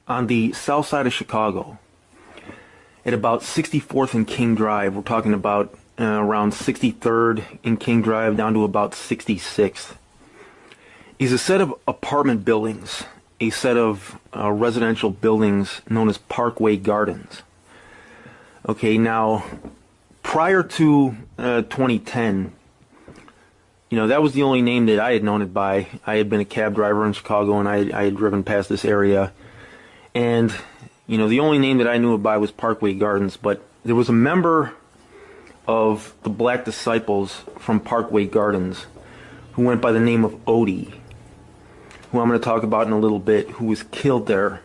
on the south side of Chicago at about 64th and King Drive. We're talking about around 63rd and King Drive down to about 66th. Is a set of apartment buildings, a set of residential buildings known as Parkway Gardens. Okay, now prior to 2010, that was the only name that I had known it by. I had been a cab driver in Chicago, and I had driven past this area. And, the only name that I knew it by was Parkway Gardens. But there was a member of the Black Disciples from Parkway Gardens who went by the name of Odie, who I'm going to talk about in a little bit, who was killed there,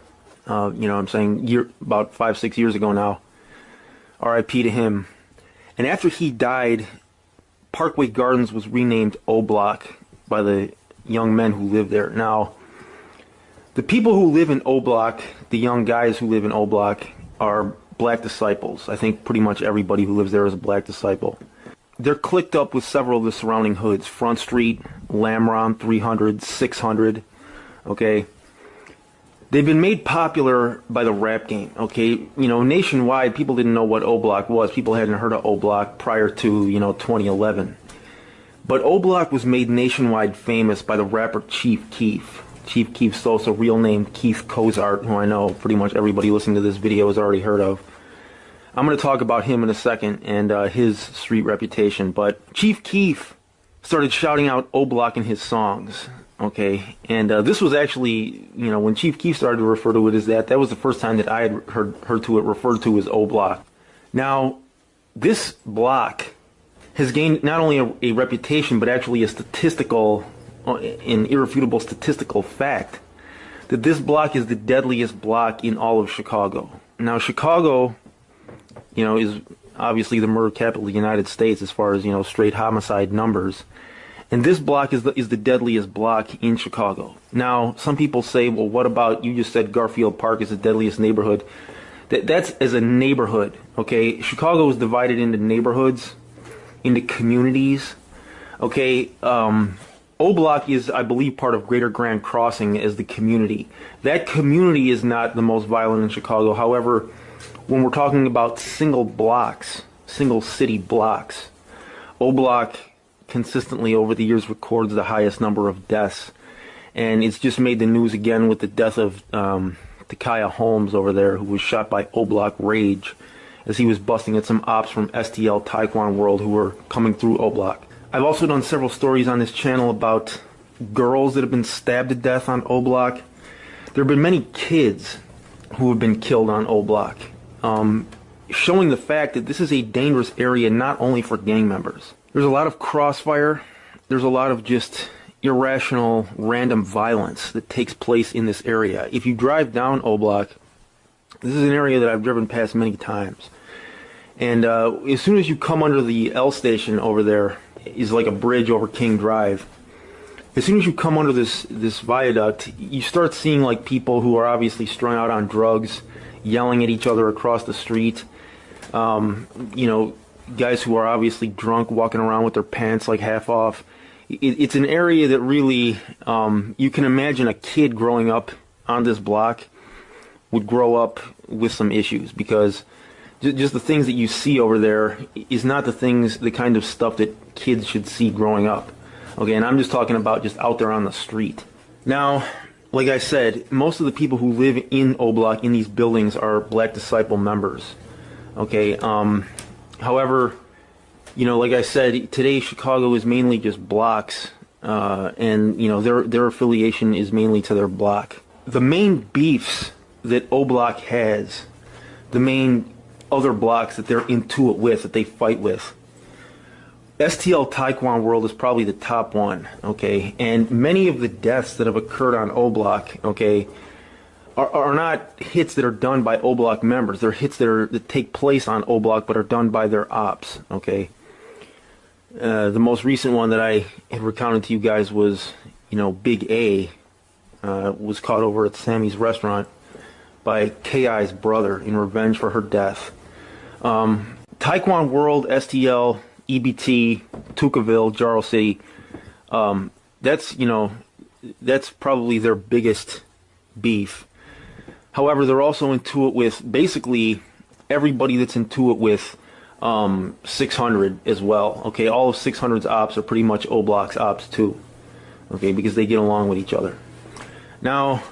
I'm saying about 5-6 years ago now. R.I.P. to him. And after he died, Parkway Gardens was renamed O Block by the young men who lived there. Now, the people who live in O Block, the young guys who live in O Block, are Black Disciples. I think pretty much everybody who lives there is a Black Disciple. They're clicked up with several of the surrounding hoods: Front Street, Lamron, 300, 600. Okay. They've been made popular by the rap game. Okay. Nationwide, people didn't know what O Block was. People hadn't heard of O Block prior to, 2011. But O Block was made nationwide famous by the rapper Chief Keef. Chief Keef Sosa, real name Keith Cozart, who I know pretty much everybody listening to this video has already heard of. I'm going to talk about him in a second and his street reputation. But Chief Keef started shouting out O Block in his songs. Okay, and this was actually, when Chief Keef started to refer to it as that was the first time that I had heard to it referred to as O Block. Now, this block has gained not only a reputation, but actually a an irrefutable statistical fact that this block is the deadliest block in all of Chicago. Now, Chicago, is obviously the murder capital of the United States as far as, straight homicide numbers. And this block is the deadliest block in Chicago. Now, some people say, well, what about, you just said Garfield Park is the deadliest neighborhood. That's as a neighborhood, okay? Chicago is divided into neighborhoods, into communities, okay? O Block is, I believe, part of Greater Grand Crossing as the community. That community is not the most violent in Chicago. However, when we're talking about single blocks, single city blocks, O Block consistently over the years records the highest number of deaths, and it's just made the news again with the death of Takaya Holmes over there, who was shot by O Block Rage as he was busting at some ops from STL Taekwondo World who were coming through O Block. I've also done several stories on this channel about girls that have been stabbed to death on O Block. There have been many kids who have been killed on O Block, showing the fact that this is a dangerous area not only for gang members. There's a lot of crossfire. There's a lot of just irrational, random violence that takes place in this area. If you drive down O Block, this is an area that I've driven past many times. And as soon as you come under the L station over there, is like a bridge over King Drive. As soon as you come under this viaduct, you start seeing like people who are obviously strung out on drugs, yelling at each other across the street. Guys who are obviously drunk, walking around with their pants like half off. It's an area that really, you can imagine a kid growing up on this block would grow up with some issues, because just the things that you see over there is not the kind of stuff that kids should see growing up. Okay, and I'm just talking about just out there on the street. Now, like I said, most of the people who live in O Block, in these buildings, are Black Disciple members. Okay, however, like I said, today Chicago is mainly just blocks, and their affiliation is mainly to their block. The main beefs that O Block has, the main other blocks that they're into it with, that they fight with, STL Taekwondo World is probably the top one, okay? And many of the deaths that have occurred on O Block, okay, are not hits that are done by O Block members. They're hits that take place on O Block but are done by their ops, okay? The most recent one that I had recounted to you guys was, Big A was caught over at Sammy's restaurant by K.I.'s brother in revenge for her death. Taekwondo World, STL, EBT, Tukaville, Jarl City, that's probably their biggest beef. However, they're also into it with basically everybody that's into it with 600 as well. Okay, all of 600's ops are pretty much O Block's ops too. Okay, because they get along with each other. Now,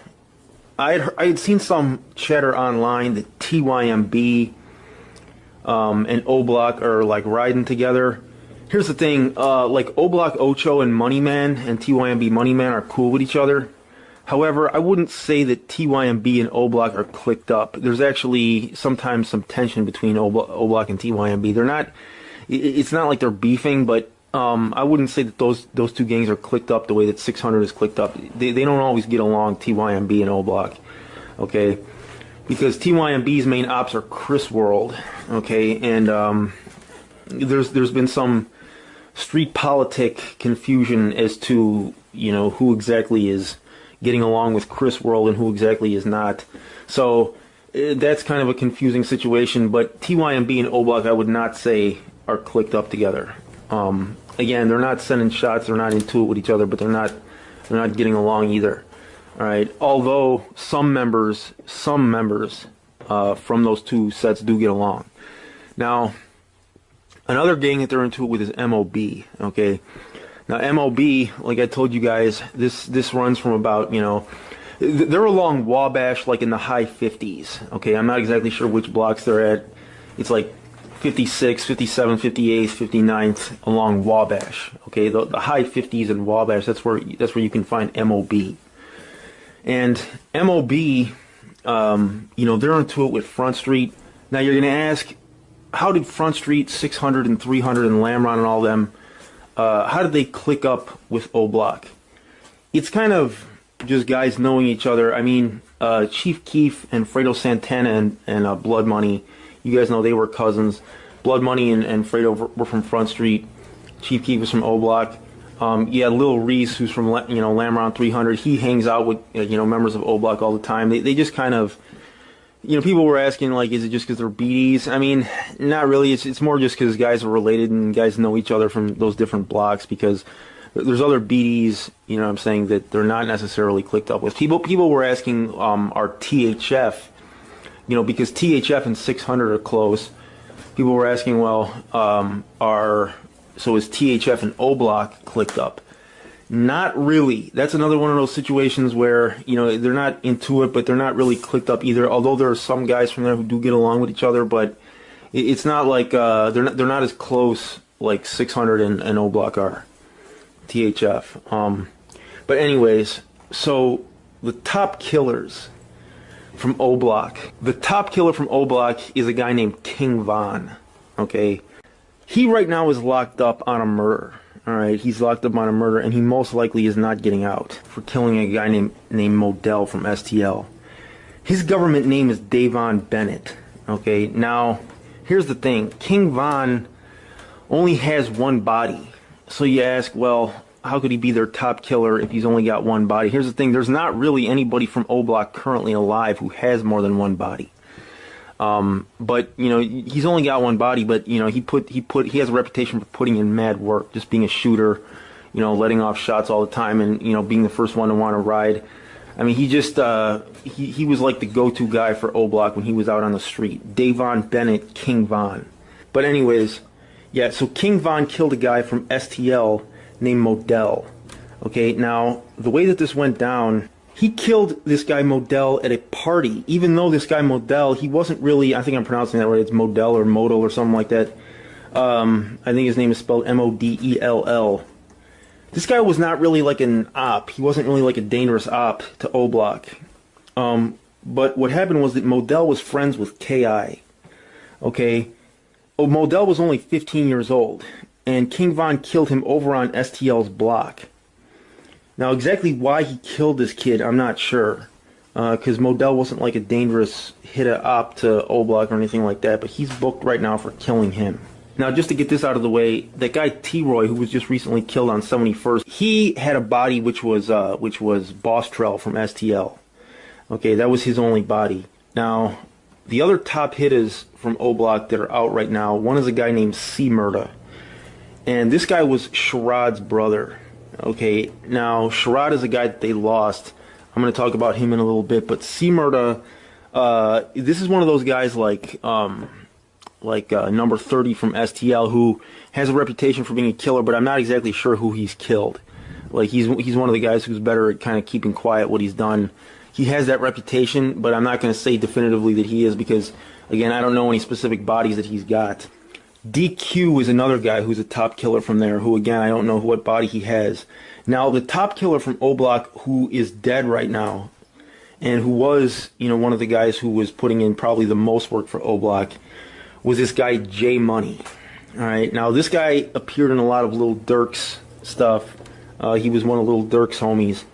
I had seen some chatter online that TYMB and O Block are like riding together. Here's the thing, like O Block Ocho and Moneyman and TYMB Moneyman are cool with each other. However, I wouldn't say that TYMB and O Block are clicked up. There's actually sometimes some tension between O Block and TYMB. They're not. It's not like they're beefing, but I wouldn't say that those two gangs are clicked up the way that 600 is clicked up. They don't always get along, TYMB and O Block. Okay, because TYMB's main ops are Chris World. Okay, and there's been some street politic confusion as to who exactly is getting along with Chris World and who exactly is not. So that's kind of a confusing situation, but TYMB and O Block I would not say are clicked up together. Again, they're not sending shots, they're not into it with each other, but they're not getting along either. All right. Although some members from those two sets do get along. Now, another gang that they're into it with is MOB. Okay. Now, MOB, like I told you guys, this runs from about, they're along Wabash, like in the high 50s. Okay, I'm not exactly sure which blocks they're at. It's like 56, 57, 58, 59th along Wabash. Okay, the high 50s in Wabash, that's where you can find MOB. And MOB, they're into it with Front Street. Now, you're going to ask, how did Front Street, 600 and 300 and Lamron and all them, how did they click up with O Block? It's kind of just guys knowing each other. I mean, Chief Keef and Fredo Santana and Blood Money, you guys know they were cousins. Blood Money and Fredo were from Front Street. Chief Keef was from O Block. Lil Reese, who's from Lamron 300, he hangs out with members of O Block all the time. They just kind of, people were asking, like, is it just because they're BDs? I mean, not really. It's more just because guys are related and guys know each other from those different blocks, because there's other BDs, I'm saying, that they're not necessarily clicked up with. People were asking, are THF, because THF and 600 are close. People were asking, well, so is THF and O Block clicked up? Not really. That's another one of those situations where, they're not into it, but they're not really clicked up either. Although there are some guys from there who do get along with each other, but it's not like they're not as close like 600 and O Block are. THF. But anyways, so the top killers from O Block. The top killer from O Block is a guy named King Von. Okay, he right now is locked up on a murder. All right, he's locked up on a murder, and he most likely is not getting out for killing a guy named Modell from STL. His government name is Davon Bennett. Okay, now here's the thing: King Von only has one body. So you ask, well, how could he be their top killer if he's only got one body? Here's the thing: there's not really anybody from O Block currently alive who has more than one body. But he's only got one body, but he has a reputation for putting in mad work, just being a shooter, letting off shots all the time, and being the first one to want to ride. I mean, he just he was like the go-to guy for O Block when he was out on the street. Davon Bennett, King Von. But anyways, yeah. So King Von killed a guy from STL named Modell. Okay, now the way that this went down, he killed this guy Modell at a party, even though this guy Modell, he wasn't really, I think I'm pronouncing that right, it's Modell or Model or something like that. I think his name is spelled Modell. This guy was not really like an op. He wasn't really like a dangerous op to O Block. But what happened was that Modell was friends with KI. Okay? Modell was only 15 years old, and King Von killed him over on STL's block. Now, exactly why he killed this kid, I'm not sure. Because Modell wasn't like a dangerous hit-a-op to O Block or anything like that, but he's booked right now for killing him. Now, just to get this out of the way, that guy T-Roy, who was just recently killed on 71st, he had a body which was Boss Trell from STL. Okay, that was his only body. Now, the other top hitters from O Block that are out right now, one is a guy named C-Murda. And this guy was Sharad's brother. Okay, now Sharad is a guy that they lost. I'm going to talk about him in a little bit, but C-Murda, This is one of those guys like number 30 from STL, who has a reputation for being a killer, but I'm not exactly sure who he's killed. Like, he's one of the guys who's better at kind of keeping quiet what he's done. He has that reputation, but I'm not going to say definitively that he is, because, again, I don't know any specific bodies that he's got. DQ is another guy who's a top killer from there, who, again, I don't know what body he has. Now, the top killer from O-Block, who is dead right now, and who was, one of the guys who was putting in probably the most work for O-Block, was this guy J Money. All right, now this guy appeared in a lot of Lil Durk's stuff. He was one of Lil Durk's homies.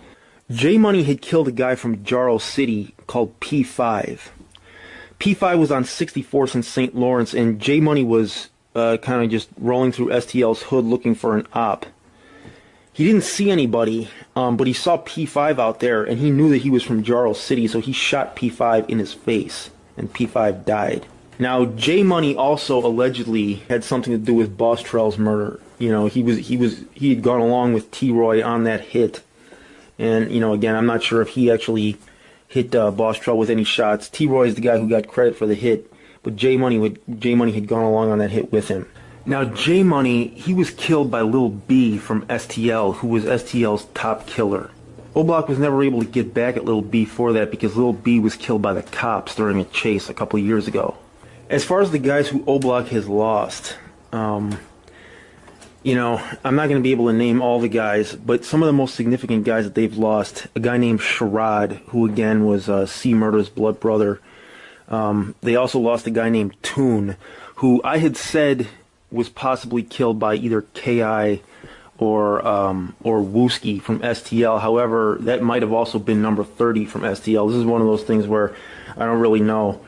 J Money had killed a guy from Jarrow City called P5. P5 was on 64th and St. Lawrence, and J Money was kind of just rolling through STL's hood looking for an op. He didn't see anybody, but he saw P5 out there, and he knew that he was from Jarrow City, so he shot P5 in his face, and P5 died. Now, J Money also allegedly had something to do with Boss Trell's murder. He had gone along with T-Roy on that hit, and again, I'm not sure if he actually hit Boss Trell with any shots. T-Roy is the guy who got credit for the hit, but J Money had gone along on that hit with him. Now, J Money, he was killed by Lil B from STL, who was STL's top killer. O-Block was never able to get back at Lil B for that, because Lil B was killed by the cops during a chase a couple of years ago. As far as the guys who O-Block has lost, I'm not going to be able to name all the guys, but some of the most significant guys that they've lost, a guy named Sherrod, who again was C Murder's blood brother. They also lost a guy named Toon, who I had said was possibly killed by either KI or Wooski from STL. However, that might have also been number 30 from STL. This is one of those things where I don't really know.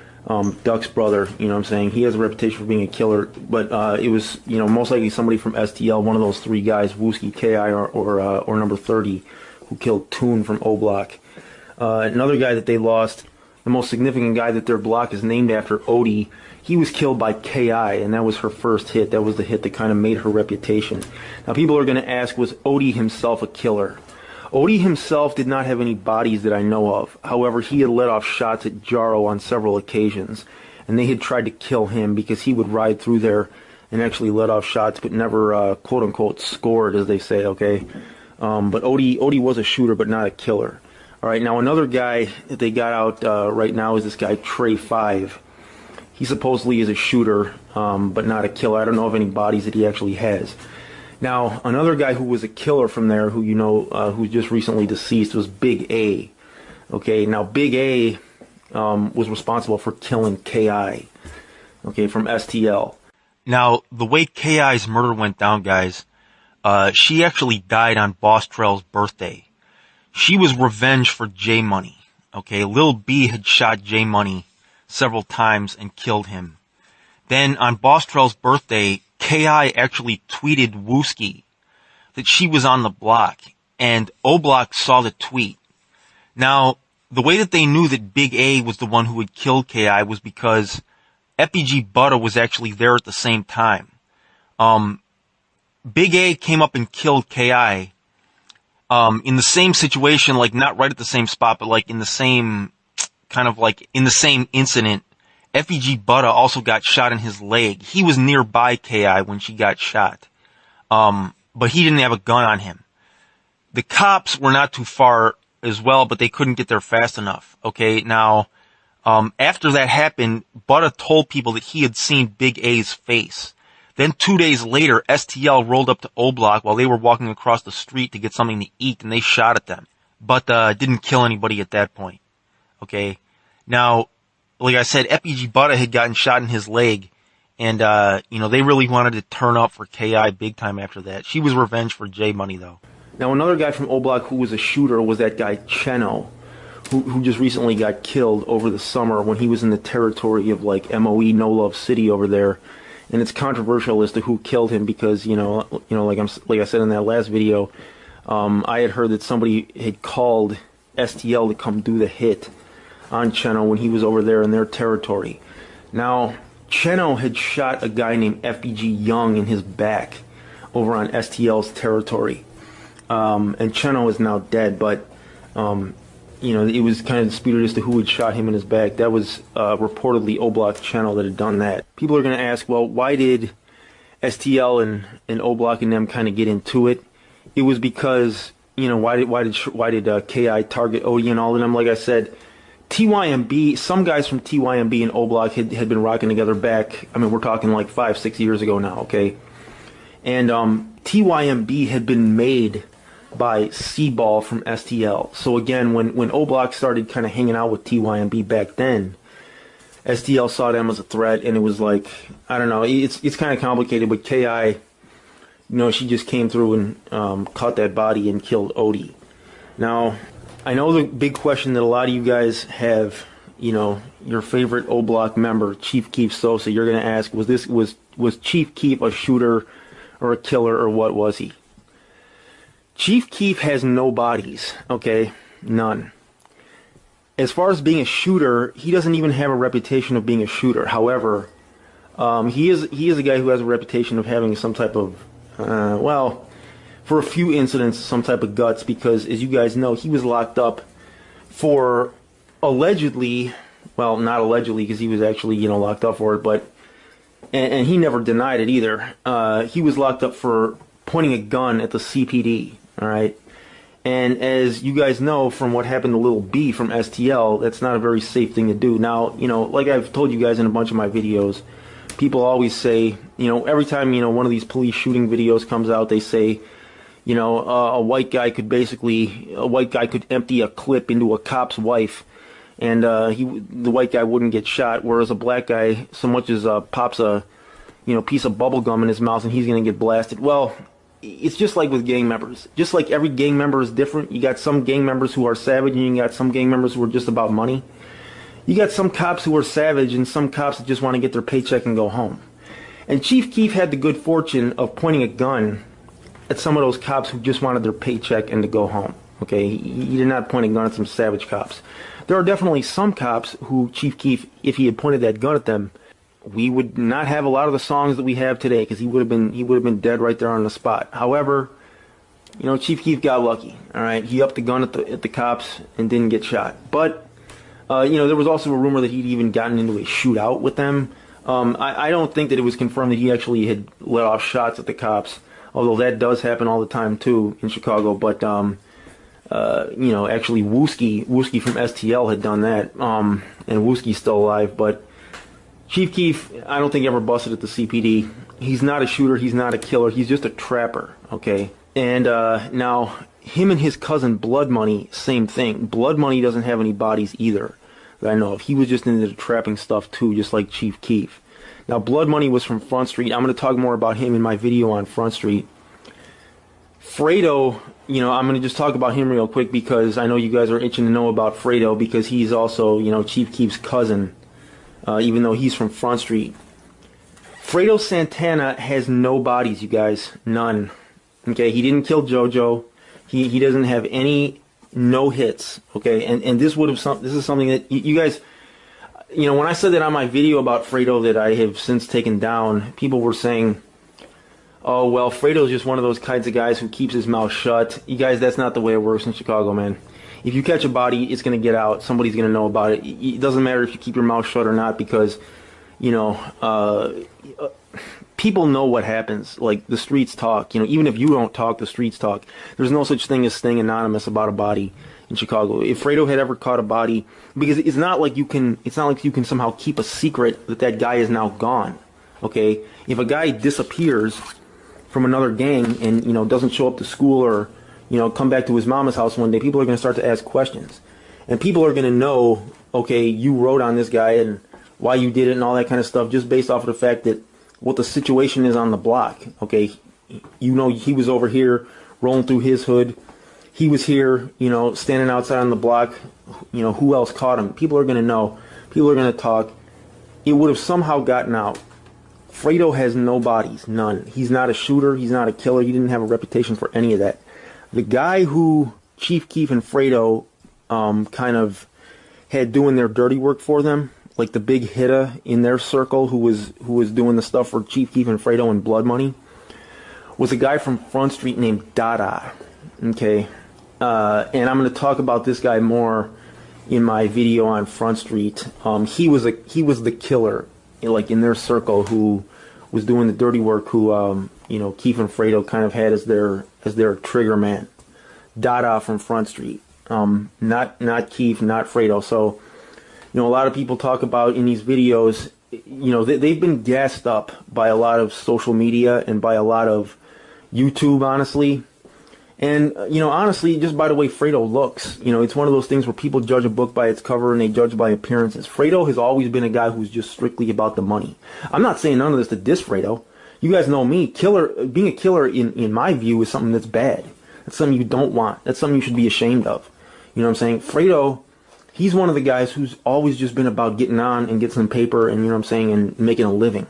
Duck's brother, what I'm saying, he has a reputation for being a killer, but it was, most likely somebody from STL, one of those three guys, Wooski, KI, or number 30, who killed Toon from O-Block. Another guy that they lost, the most significant guy that their block is named after, Odie, he was killed by KI, and that was her first hit. That was the hit that kind of made her reputation. Now, people are going to ask, was Odie himself a killer? Odie himself did not have any bodies that I know of. However, he had let off shots at Jarrow on several occasions, and they had tried to kill him because he would ride through there and actually let off shots, but never, quote-unquote, scored, as they say, okay? But Odie was a shooter, but not a killer. All right, now another guy that they got out right now is this guy, Trey 5. He supposedly is a shooter, but not a killer. I don't know of any bodies that he actually has. Now, another guy who was a killer from there, who who just recently deceased, was Big A. Okay, now Big A was responsible for killing KI, okay, from STL. Now, the way KI's murder went down, guys, she actually died on Boss Trell's birthday. She was revenge for J Money. Okay, Lil B had shot J Money several times and killed him. Then on Boss Trell's birthday, KI actually tweeted Wooski that she was on the block, and O-Block saw the tweet. Now, the way that they knew that Big A was the one who had killed KI was because FBG Butter was actually there at the same time. Big A came up and killed KI in the same situation, like not right at the same spot, but like in the same, kind of like in the same incident. FEG Butter also got shot in his leg. He was nearby KI when she got shot. But he didn't have a gun on him. The cops were not too far as well, but they couldn't get there fast enough. Okay, now, after that happened, Butter told people that he had seen Big A's face. Then 2 days later, STL rolled up to O-Block while they were walking across the street to get something to eat, and they shot at them. But didn't kill anybody at that point. Okay, now, like I said, FEG Butter had gotten shot in his leg, and, they really wanted to turn up for KI big time after that. She was revenge for J Money, though. Now, another guy from O-Block who was a shooter was that guy Cheno, who just recently got killed over the summer when he was in the territory of, like, MOE, No Love City over there. And it's controversial as to who killed him because, like I said in that last video, I had heard that somebody had called STL to come do the hit on Cheno when he was over there in their territory. Now, Cheno had shot a guy named FBG Young in his back over on STL's territory. And Cheno is now dead, but it was kind of disputed as to who had shot him in his back. That was reportedly Oblak channel that had done that. People are going to ask, well, why did STL and Oblak and them kind of get into it? It was because, why did KI target Odie and all of them? Like I said, TYMB, some guys from TYMB and Oblak had been rocking together back, I mean, we're talking like 5-6 years ago now, okay? And TYMB had been made by C-Ball from STL. So again, when Oblak started kind of hanging out with TYMB back then, STL saw them as a threat, and it was like, I don't know, it's kind of complicated, but KI, she just came through and caught that body and killed Odie. Now, I know the big question that a lot of you guys have, your favorite Oblak member, Chief Keef Sosa, you're going to ask, was Chief Keef a shooter or a killer, or what was he? Chief Keef has no bodies, okay? None. As far as being a shooter, he doesn't even have a reputation of being a shooter. However, he is a guy who has a reputation of having some type of, for a few incidents, some type of guts, because as you guys know, he was locked up for allegedly, well, not allegedly because he was actually, locked up for it, but, and he never denied it either. He was locked up for pointing a gun at the CPD. All right, and as you guys know from what happened to Lil B from STL, that's not a very safe thing to do. Now, like I've told you guys in a bunch of my videos, people always say, every time, one of these police shooting videos comes out, they say, a white guy could empty a clip into a cop's wife, and the white guy wouldn't get shot, whereas a black guy so much as pops a, piece of bubble gum in his mouth and he's going to get blasted. Well, it's just like with gang members. Just like every gang member is different. You got some gang members who are savage, and you got some gang members who are just about money. You got some cops who are savage, and some cops that just want to get their paycheck and go home. And Chief Keef had the good fortune of pointing a gun at some of those cops who just wanted their paycheck and to go home. Okay, he did not point a gun at some savage cops. There are definitely some cops who Chief Keef, if he had pointed that gun at them, we would not have a lot of the songs that we have today, because he would have been dead right there on the spot. However, Chief Keef got lucky. All right, he upped the gun at the cops and didn't get shot. But there was also a rumor that he'd even gotten into a shootout with them. I don't think that it was confirmed that he actually had let off shots at the cops, although that does happen all the time too in Chicago. But actually Wooski from STL had done that, and Wooski's still alive, but Chief Keef, I don't think ever busted at the CPD. He's not a shooter. He's not a killer. He's just a trapper, okay? And now, him and his cousin Blood Money, same thing. Blood Money doesn't have any bodies either that I know of. He was just into the trapping stuff too, just like Chief Keef. Now, Blood Money was from Front Street. I'm going to talk more about him in my video on Front Street. Fredo, I'm going to just talk about him real quick because I know you guys are itching to know about Fredo, because he's also, Chief Keef's cousin. Even though he's from Front Street. Fredo Santana has no bodies, you guys. None. Okay, he didn't kill JoJo. He doesn't have any no hits. Okay, and this is something that you guys, when I said that on my video about Fredo that I have since taken down, people were saying, oh, well, Fredo's just one of those kinds of guys who keeps his mouth shut. You guys, that's not the way it works in Chicago, man. If you catch a body, it's going to get out. Somebody's going to know about it. It doesn't matter if you keep your mouth shut or not, because, people know what happens. Like, the streets talk. Even if you don't talk, the streets talk. There's no such thing as staying anonymous about a body in Chicago. If Fredo had ever caught a body, because it's not like you can somehow keep a secret that guy is now gone. Okay? If a guy disappears from another gang and, doesn't show up to school or come back to his mama's house one day, people are going to start to ask questions. And people are going to know, okay, you wrote on this guy and why you did it and all that kind of stuff, just based off of the fact that what the situation is on the block. Okay, he was over here rolling through his hood. He was here, standing outside on the block. Who else caught him? People are going to know. People are going to talk. It would have somehow gotten out. Fredo has no bodies, none. He's not a shooter. He's not a killer. He didn't have a reputation for any of that. The guy who Chief Keef and Fredo kind of had doing their dirty work for them, like the big hitter in their circle who was doing the stuff for Chief Keef and Fredo and Blood Money, was a guy from Front Street named Dada. Okay, and I'm going to talk about this guy more in my video on Front Street. He was the killer, like in their circle, who was doing the dirty work. Who Keith and Fredo kind of had as their trigger man. Dada from Front Street, not Keith, not Fredo. So, a lot of people talk about in these videos, they've been gassed up by a lot of social media and by a lot of YouTube, honestly. And, honestly, just by the way Fredo looks, it's one of those things where people judge a book by its cover and they judge by appearances. Fredo has always been a guy who's just strictly about the money. I'm not saying none of this to diss Fredo. You guys know me. Being a killer, in my view, is something that's bad. That's something you don't want. That's something you should be ashamed of. You know what I'm saying? Fredo, he's one of the guys who's always just been about getting on and getting some paper and, and making a living.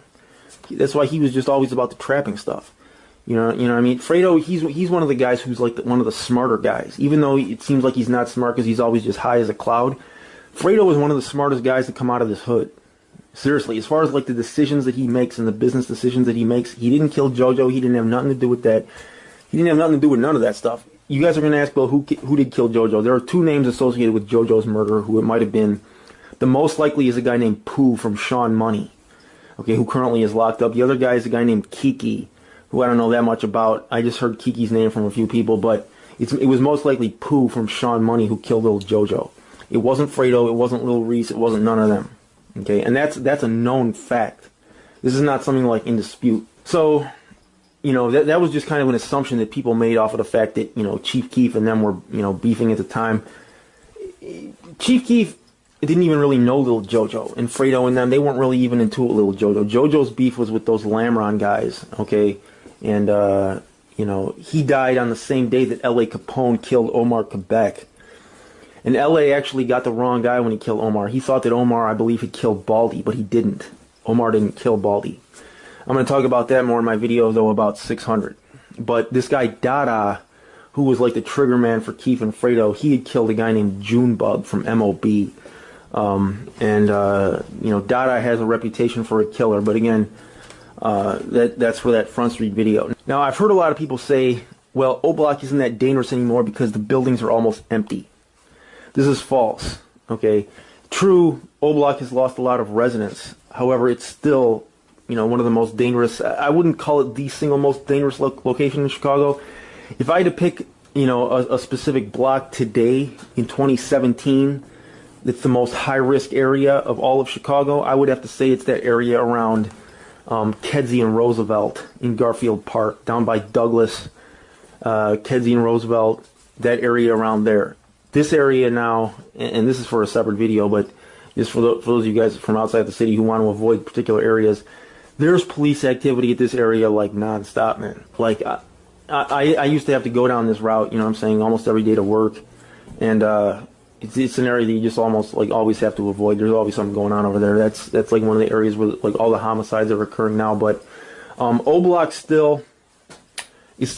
That's why he was just always about the trapping stuff. You know what I mean? Fredo, he's one of the guys who's like one of the smarter guys. Even though it seems like he's not smart because he's always just high as a cloud, Fredo is one of the smartest guys to come out of this hood. Seriously, as far as like the decisions that he makes and the business decisions that he makes, he didn't kill JoJo. He didn't have nothing to do with that. He didn't have nothing to do with none of that stuff. You guys are going to ask, well, who did kill JoJo? There are two names associated with JoJo's murder who it might have been. The most likely is a guy named Pooh from Sean Money, okay, who currently is locked up. The other guy is a guy named Kiki, who I don't know that much about. I just heard Kiki's name from a few people, but it was most likely Pooh from Sean Money who killed little JoJo. It wasn't Fredo, it wasn't Lil Reese, it wasn't none of them. Okay, and that's a known fact. This is not something like in dispute. So, that was just kind of an assumption that people made off of the fact that, Chief Keef and them were, beefing at the time. Chief Keef didn't even really know Lil JoJo, and Fredo and them, they weren't really even into Lil JoJo. JoJo's beef was with those Lamron guys, okay? And, he died on the same day that L.A. Capone killed Omar Quebec. And L.A. actually got the wrong guy when he killed Omar. He thought that Omar, I believe, had killed Baldy, but he didn't. Omar didn't kill Baldy. I'm going to talk about that more in my video, though, about 600. But this guy, Dada, who was like the trigger man for Keith and Fredo, he had killed a guy named Junebug from MOB. Dada has a reputation for a killer, but again, that's for that Front Street video. Now, I've heard a lot of people say, well, O-Block isn't that dangerous anymore because the buildings are almost empty. This is false, okay? True, O-Block has lost a lot of residents. However, it's still, one of the most dangerous. I wouldn't call it the single most dangerous location in Chicago. If I had to pick, a specific block today in 2017, that's the most high-risk area of all of Chicago, I would have to say it's that area around Kedzie and Roosevelt in Garfield Park, down by Douglas, Kedzie and Roosevelt, that area around there. This area now, and this is for a separate video, but just for those of you guys from outside the city who want to avoid particular areas, there's police activity at this area like nonstop, man. Like, I used to have to go down this route, almost every day to work, and it's an area that you just almost like always have to avoid. There's always something going on over there. That's like one of the areas where like all the homicides are occurring now. But O-Block is still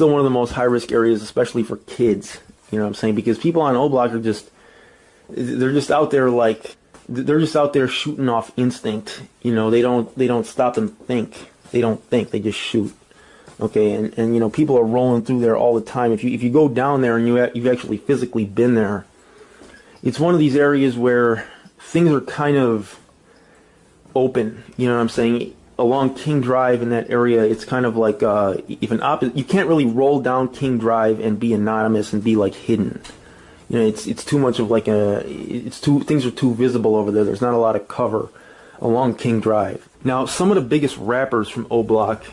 one of the most high risk areas, especially for kids. You know what I'm saying? Because people on O-Block are they're just out there like, they're just out there shooting off instinct. They don't stop and think. They don't think, they just shoot. Okay, and people are rolling through there all the time. If you go down there and you've actually physically been there, it's one of these areas where things are kind of open. You know what I'm saying? Along King Drive in that area, it's kind of like you can't really roll down King Drive and be anonymous and be like hidden. It's too much of like things are too visible over there. There's not a lot of cover along King Drive. Now, some of the biggest rappers from O-Block,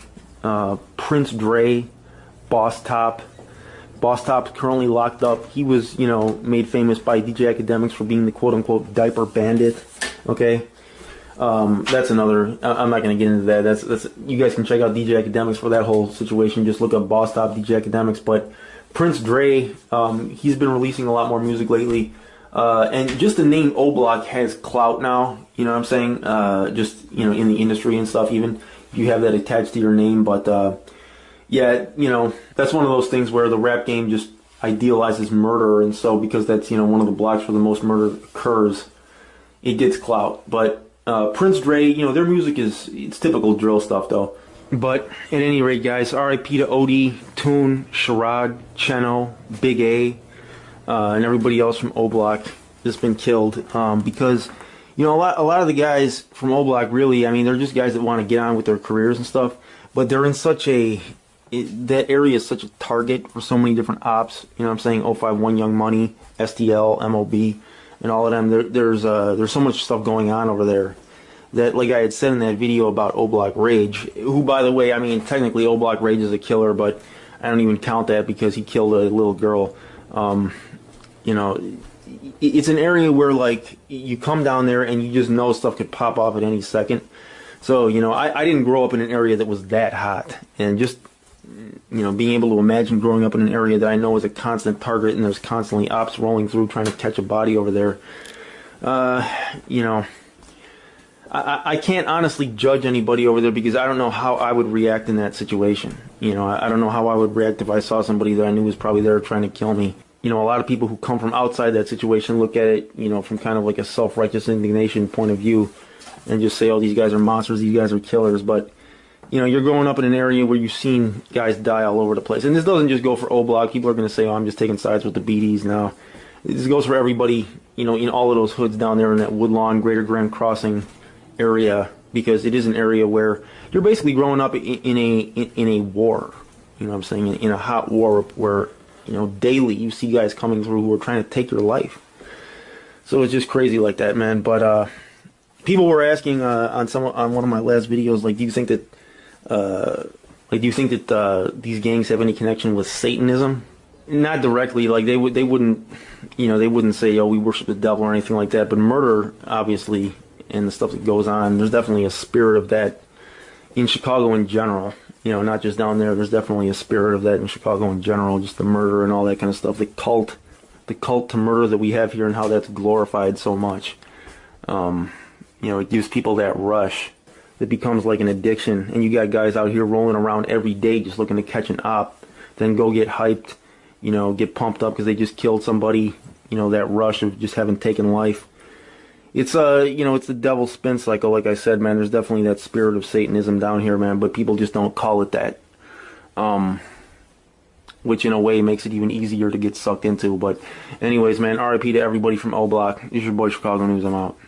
Prince Dre, Boss Top. Boss Top's currently locked up. He was, made famous by DJ Academics for being the quote-unquote diaper bandit. Okay. That's another. I'm not going to get into that. That's. You guys can check out DJ Academics for that whole situation. Just look up Boss Top, DJ Academics. But Prince Dre, he's been releasing a lot more music lately, and just the name O-Block has clout now. You know what I'm saying? In the industry and stuff. Even if you have that attached to your name, but yeah, that's one of those things where the rap game just idealizes murder, and so because that's one of the blocks where the most murder occurs, it gets clout. But Prince Dre, their music it's typical drill stuff though. But at any rate, guys, R.I.P. to Odie, Toon, Sherrod, Cheno, Big A, and everybody else from O Block that's been killed, because you know a lot of the guys from O Block really, I mean, they're just guys that want to get on with their careers and stuff, but they're in such a that area is such a target for so many different ops. You know what I'm saying? 051 Young Money, STL, MOB, and all of them. There's so much stuff going on over there that, like I had said in that video about O Block Rage, who, by the way, I mean, technically O Block Rage is a killer, but I don't even count that because he killed a little girl. You know, it's an area where, like, you come down there and you just know stuff could pop off at any second. So, you know, I didn't grow up in an area that was that hot. And just, you know, being able to imagine growing up in an area that I know is a constant target and there's constantly ops rolling through trying to catch a body over there, you know, I can't honestly judge anybody over there because I don't know how I would react in that situation. You know, I don't know how I would react if I saw somebody that I knew was probably there trying to kill me. You know, a lot of people who come from outside that situation look at it, you know, from kind of like a self-righteous indignation point of view and just say, oh, these guys are monsters, these guys are killers. But, you know, you're growing up in an area where you've seen guys die all over the place. And this doesn't just go for O Block. People are going to say, oh, I'm just taking sides with the BDs now. This goes for everybody, you know, in all of those hoods down there in that Woodlawn, Greater Grand Crossing area, because it is an area where you're basically growing up in a war. You know what I'm saying? In a hot war where, you know, daily you see guys coming through who are trying to take your life. So it's just crazy like that, man. But people were asking on one of my last videos, like, do you think that these gangs have any connection with Satanism? Not directly. Like they wouldn't, you know, they wouldn't say, oh, we worship the devil or anything like that. But murder, obviously, and the stuff that goes on, there's definitely a spirit of that in Chicago in general. You know, not just down there. There's definitely a spirit of that in Chicago in general. Just the murder and all that kind of stuff. The cult to murder that we have here and how that's glorified so much. You know, it gives people that rush that becomes like an addiction. And you got guys out here rolling around every day just looking to catch an op, then go get hyped, you know, get pumped up because they just killed somebody. You know, that rush of just having taken life. It's you know, it's the devil's spin cycle, like I said, man. There's definitely that spirit of Satanism down here, man, but people just don't call it that. Which in a way makes it even easier to get sucked into. But anyways, man, RIP to everybody from O Block. This is your boy Chicago News. I'm out.